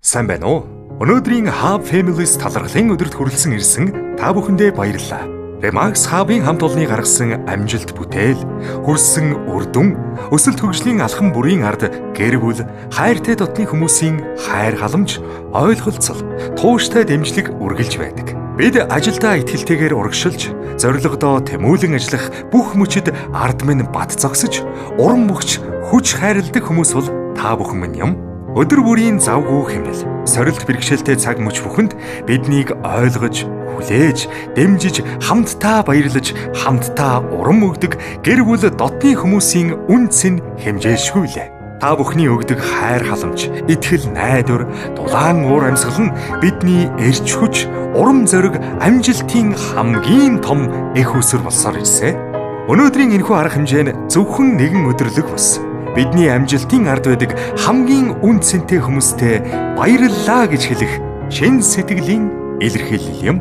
Сайн байна уу? Өнөөдрийн Hub Families талархлын өдөрт хүрэлцэн ирсэн та бүхэндээ баярлалаа. Remax Hub-ын хамт олонны гаргасан амжилт бүтээл, хүрсэн үр дүн, өсөлт хөгжлийн алхам бүрийн ард гэр бүл, хайртай дотны хүмүүсийн хайр халамж, ойлголцол, тууштай дэмжлэг үргэлж байдаг. Бид ажилдаа итгэлтэйгээр урагшилж, зорилгодоо тэмүүлэн ажиллах бүх мөчид ард минь бат зогсож, урам мөгч, хүч хайрладаг хүмүүс бол та бүхэн минь юм. Өдөр бүрийн завгүй хэмнэл, сорилт бэрхшээлтэй цаг мөч бүхэнд биднийг ойлгож, хүлээж, дэмжиж, хамтдаа баярлаж, хамтдаа урам өгдөг гэр бүл дотны хүмүүсийн үнц нь хэмжээшгүй. Та бүхний өгдөг хайр халамж, итгэл найдвар, дулаан уур амьсгал нь бидний эрч хүч, урам зориг, амжилтын хамгийн том эх үүсвэр болсоор ирсэн. Өнөөдрийн энэхүү арга хэмжээ нь зөвхөн нэгэн өдөрлөг бус. Бидний амжилтын ард байдаг хамгийн үн цэнтэй хүмүүстэй баярлалаа гэж хэлэх чин сэтгэлийн илэрхийлэл юм.